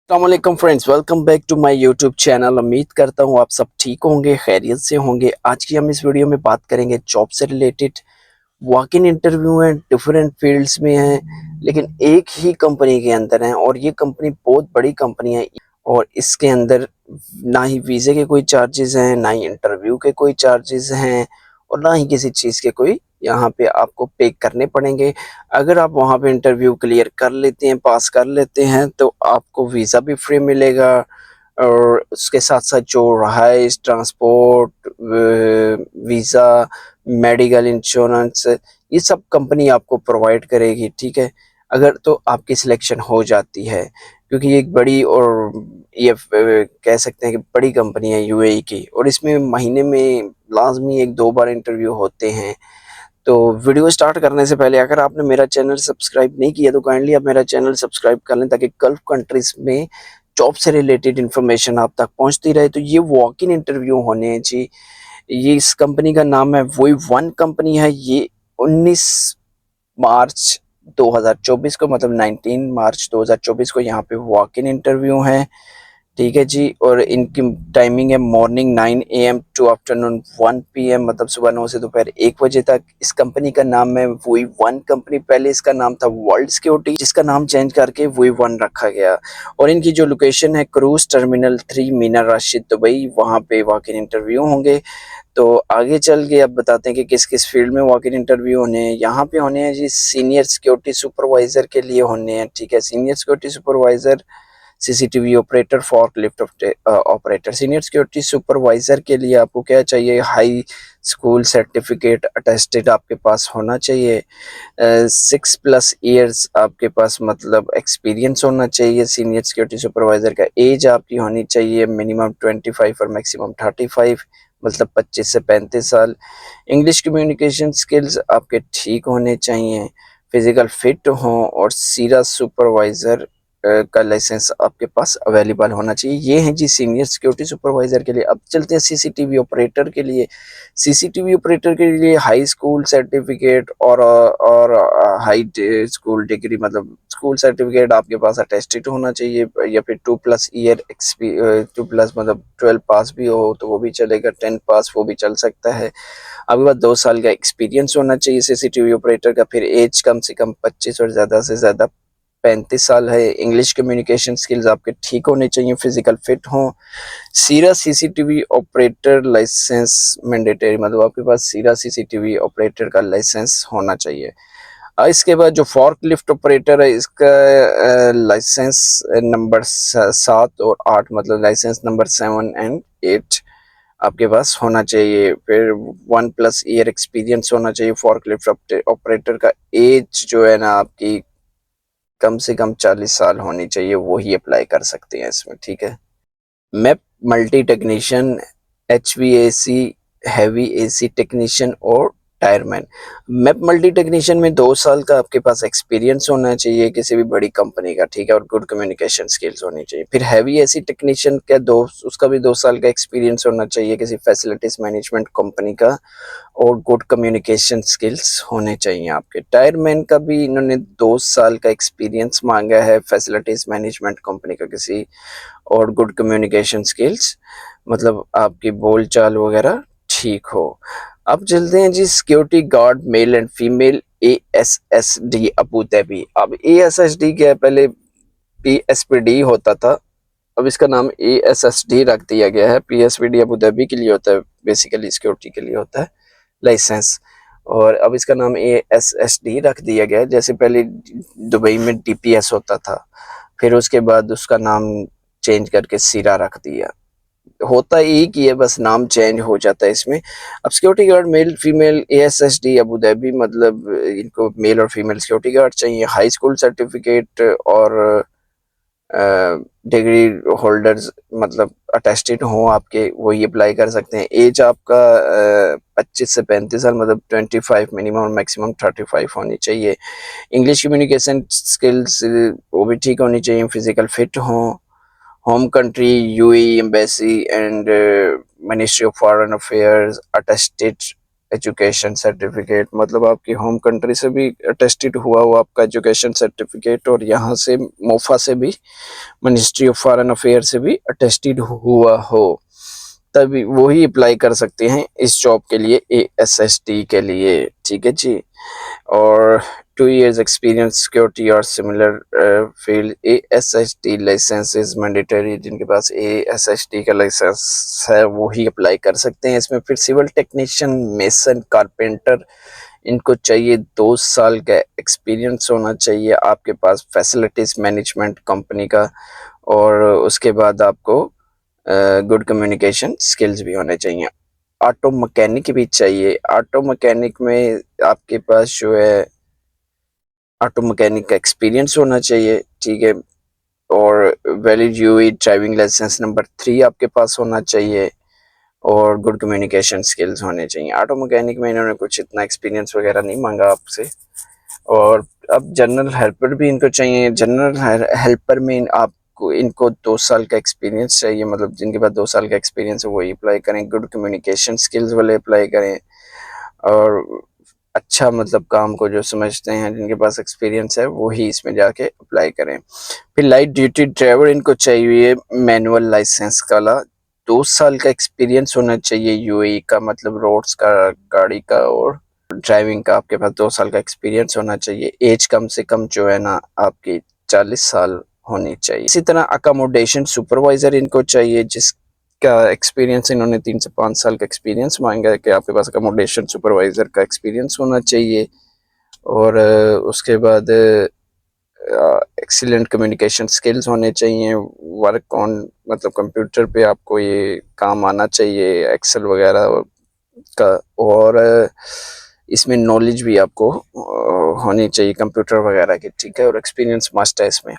अस्सलामुअलैकुम friends, welcome back to my YouTube channel. उम्मीद करता हूँ आप सब ठीक होंगे, खैरियत से होंगे। आज की हम इस वीडियो में बात करेंगे जॉब से रिलेटेड। वॉक इन इंटरव्यू है, डिफरेंट फील्ड्स में है, लेकिन एक ही कंपनी के अंदर है और ये कंपनी बहुत बड़ी कंपनी है। और इसके अंदर ना ही वीज़े के कोई चार्जेस हैं, ना ही इंटरव्यू के कोई चार्जेस हैं और ना ही किसी चीज़ के कोई यहाँ पे आपको पे करने पड़ेंगे। अगर आप वहाँ पे इंटरव्यू क्लियर कर लेते हैं, पास कर लेते हैं, तो आपको वीज़ा भी फ्री मिलेगा और उसके साथ-साथ जो रहाइश, ट्रांसपोर्ट, वीज़ा, मेडिकल इंश्योरेंस, ये सब कंपनी आपको प्रोवाइड करेगी, ठीक है? अगर तो आपकी सिलेक्शन हो जाती है, क्योंकि ये एक बड़ी और ये कह सकते हैं कि बड़ी कंपनी है यूएई की और इसमें महीने में लाज़मी 1-2 बार इंटरव्यू होते हैं। तो वीडियो स्टार्ट करने से पहले अगर आपने मेरा चैनल सब्सक्राइब नहीं किया तो काइंडली आप मेरा चैनल सब्सक्राइब कर लें, ताकि गल्फ कंट्रीज में जॉब से रिलेटेड इन्फॉर्मेशन आप तक पहुंचती रहे। तो ये वॉक इन इंटरव्यू होने हैं जी। ये इस कंपनी का नाम है वही वन कंपनी है। ये 19 मार्च 2024 को, मतलब 19 मार्च 2024 को यहाँ पे वॉक इन इंटरव्यू है, ठीक है जी। और इनकी टाइमिंग है morning 9 AM to afternoon 1 PM, मतलब सुबह 9 से दोपहर 1 बजे तक। इस कंपनी का नाम है वही वन कंपनी। पहले इसका नाम था वर्ल्ड सिक्योरिटी, जिसका नाम चेंज करके वही वन रखा गया। और इनकी जो लोकेशन है क्रूज टर्मिनल 3 मीनार राशिद दुबई, वहाँ पे वॉक इन इंटरव्यू होंगे। तो आगे चल के अब बताते हैं कि किस किस फील्ड में वॉक इन इंटरव्यू होने हैं। यहाँ पे होने हैं जी सीनियर सिक्योरिटी सुपरवाइजर के लिए होने हैं, ठीक है। Senior security supervisor, CCTV operator, forklift operator. Senior security supervisor के लिए आपको क्या चाहिए? हाई स्कूल सर्टिफिकेट अटेस्टेड आपके पास होना चाहिए। 6+ ईयर्स आपके पास मतलब एक्सपीरियंस होना चाहिए। सीनियर सिक्योरिटी सुपरवाइजर का एज आपकी होनी चाहिए मिनिमम 25 और मैक्सिमम 35, मतलब 25 से 35 साल। इंग्लिश कम्युनिकेशन स्किल्स आपके ठीक होने चाहिए, फिजिकल फिट हो और सीरा सुपरवाइजर का लाइसेंस आपके पास अवेलेबल होना चाहिए। ये है जी सीनियर सिक्योरिटी सुपरवाइजर के लिए। अब चलते हैं सीसीटीवी ऑपरेटर के लिए। सीसीटीवी ऑपरेटर के लिए हाई स्कूल सर्टिफिकेट और हाई स्कूल डिग्री, मतलब स्कूल सर्टिफिकेट आपके पास अटेस्टेड होना चाहिए, या फिर 2+ ईयर 2+ मतलब 12 पास भी हो तो वो भी चलेगा, 10 पास वो भी चल सकता है। आपके पास 2 साल का एक्सपीरियंस होना चाहिए सीसीटीवी ऑपरेटर का। फिर एज कम से कम 25 और ज़्यादा से ज़्यादा 35 साल है। इंग्लिश कम्युनिकेशन स्किल्स आपके ठीक होने चाहिए, फिजिकल फिट हों। सीरा सीसीटीवी ऑपरेटर लाइसेंस मैंडेटरी, मतलब आपके पास सीरा सीसीटीवी ऑपरेटर का लाइसेंस होना चाहिए। इसके बाद जो फॉर्कलिफ्ट ऑपरेटर है, इसका लाइसेंस नंबर 7 और 8, मतलब लाइसेंस नंबर 7 एंड 8 आपके पास होना चाहिए। फिर 1+ ईयर एक्सपीरियंस होना चाहिए फॉर्कलिफ्ट ऑपरेटर का। एज जो है ना आपकी कम से कम 40 साल होनी चाहिए, वो ही अप्लाई कर सकते हैं इसमें, ठीक है। Map multi technician, HVAC heavy AC technician और टायरमैन। मैप मल्टी टेक्नीशियन में 2 साल का आपके पास एक्सपीरियंस होना चाहिए किसी भी बड़ी कंपनी का, ठीक है, और गुड कम्युनिकेशन स्किल्स होनी चाहिए। फिर हैवी AC टेक्नीशियन का उसका भी 2 साल का एक्सपीरियंस होना चाहिए किसी फैसिलिटीज मैनेजमेंट कंपनी का, और गुड कम्युनिकेशन स्किल्स होने चाहिए आपके। टायरमैन का भी इन्होंने 2 साल का एक्सपीरियंस मांगा है फैसिलिटीज मैनेजमेंट कंपनी का किसी, और गुड कम्युनिकेशन स्किल्स, मतलब आपकी बोलचाल वगैरह ठीक हो। अब चलते हैं जी security guard male and female, ASSD Abu Dhabi. अब ASSD क्या है? पहले PSPD होता था, अब इसका नाम ASSD रख दिया गया है। PSPD अबू धाबी के लिए होता है, बेसिकली सिक्योरिटी के लिए होता है लाइसेंस, और अब इसका नाम ASSD रख दिया गया है। जैसे पहले दुबई में DPS होता था, फिर उसके बाद उसका नाम चेंज करके सीरा रख दिया। होता एक ही है, बस नाम चेंज हो जाता है इसमें। अब security guard male female ASSD Abu Dhabi, मतलब इनको मेल और फीमेल सिक्योरिटी गार्ड चाहिए। हाई स्कूल सर्टिफिकेट और डिग्री होल्डर्स, मतलब अटेस्टेड हो आपके, वही अप्लाई कर सकते हैं। एज आपका 25 से 35 साल, मतलब 25 मिनिमम और मैक्सिमम 35 होनी चाहिए। इंग्लिश कम्युनिकेशन स्किल्स वो भी ठीक होनी चाहिए। फिजिकल फिट हो। Home country UAE embassy and ministry of foreign affairs attested education certificate, मतलब आपकी होम कंट्री से भी अटेस्टेड हुआ हो आपका एजुकेशन सर्टिफिकेट, और यहाँ से मोफा से भी, मिनिस्ट्री ऑफ फॉरेन अफेयर से भी अटेस्टेड हुआ हो, तभी वो ही अप्लाई कर सकते हैं इस जॉब के लिए, ASST के लिए। ठीक है जी। और 2 years experience security और similar field, ASST licence is mandatory. जिनके पास ASST का लाइसेंस है वो ही अप्लाई कर सकते हैं इसमें। फिर सिविल टेक्नीशियन, मेसन, कारपेंटर, इनको चाहिए 2 साल का एक्सपीरियंस होना चाहिए आपके पास फैसिलिटीज मैनेजमेंट कंपनी का, और उसके बाद आपको गुड कम्युनिकेशन स्किल्स भी होने चाहिए। ऑटो मैकेनिक भी चाहिए। ऑटो मैकेनिक में आपके पास जो है ऑटो मैकेनिक का एक्सपीरियंस होना चाहिए। ठीक है। और valid UAE driving licence number 3 आपके पास होना चाहिए, और गुड कम्युनिकेशन स्किल्स होने चाहिए। ऑटो मैकेनिक में इन्होंने कुछ इतना एक्सपीरियंस वगैरह नहीं मांगा आपसे। और अब जनरल हेल्पर भी इनको चाहिए। जनरल हेल्पर में आपको इनको 2 साल का एक्सपीरियंस चाहिए, मतलब जिनके पास 2 साल का एक्सपीरियंस है वही अप्लाई करें। गुड कम्युनिकेशन स्किल्स वाले अप्लाई करें, और अच्छा मतलब काम को जो समझते हैं, जिनके पास एक्सपीरियंस है वो ही इसमें जाके अप्लाई करें। फिर लाइट ड्यूटी ड्राइवर इनको चाहिए, मैनुअल लाइसेंस वाला, 2 साल का एक्सपीरियंस होना चाहिए यूएई का, मतलब रोड्स का, गाड़ी का और ड्राइविंग का आपके पास 2 साल का एक्सपीरियंस होना चाहिए। एज कम से कम जो है ना आपकी 40 साल होनी चाहिए। इसी तरह अकोमोडेशन सुपरवाइजर इनको चाहिए, जिसका एक्सपीरियंस इन्होंने 3 से 5 साल का एक्सपीरियंस मांगा है कि आपके पास अकोमोडेशन सुपरवाइजर का एक्सपीरियंस होना चाहिए। और उसके बाद एक्सीलेंट कम्युनिकेशन स्किल्स होने चाहिए। वर्क ऑन, मतलब कंप्यूटर पे आपको ये काम आना चाहिए, एक्सेल वगैरह का। और इसमें नॉलेज भी आपको होनी चाहिए कंप्यूटर वगैरह की। ठीक है। और एक्सपीरियंस मस्ट है इसमें।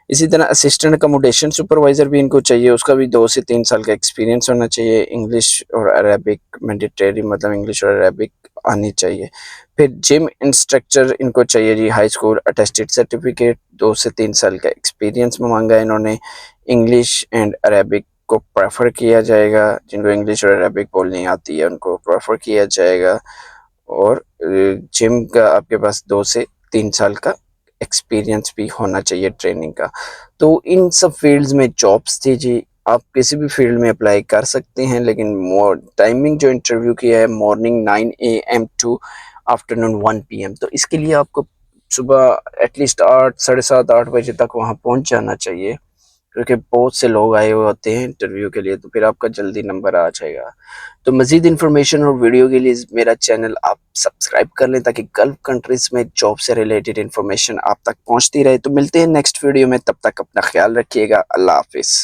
इसी तरह असिस्टेंट अकोमोडेशन सुपरवाइजर भी इनको चाहिए, उसका भी 2 से 3 साल का एक्सपीरियंस होना चाहिए। इंग्लिश और अरेबिक मैंडेटरी, मतलब इंग्लिश और अरेबिक आनी चाहिए। फिर जिम इंस्ट्रक्टर इनको चाहिए जी, हाई स्कूल अटेस्टेड सर्टिफिकेट, 2 से 3 साल का एक्सपीरियंस में मांगा है इन्होंने। इंग्लिश एंड अरेबिक को प्रेफर किया जाएगा, जिनको इंग्लिश और अरेबिक बोलनी आती है उनको प्रेफर किया जाएगा। और जिम का आपके पास 2 से 3 साल का एक्सपीरियंस भी होना चाहिए ट्रेनिंग का। तो इन सब फील्ड्स में जॉब्स थी जी। आप किसी भी फील्ड में अप्लाई कर सकते हैं, लेकिन टाइमिंग जो इंटरव्यू की है morning 9 AM to afternoon 1 PM। तो इसके लिए आपको सुबह एटलीस्ट 8, 7:30, 8 बजे तक वहाँ पहुँच जाना चाहिए, क्योंकि बहुत से लोग आए हुए होते हैं इंटरव्यू के लिए, तो फिर आपका जल्दी नंबर आ जाएगा। तो मज़ीद इन्फॉर्मेशन और वीडियो के लिए मेरा चैनल आप सब्सक्राइब कर लें, ताकि गल्फ कंट्रीज़ में जॉब से रिलेटेड इन्फॉर्मेशन आप तक पहुंचती रहे। तो मिलते हैं नेक्स्ट वीडियो में, तब तक अपना ख्याल रखिएगा। अल्लाह हाफिज़।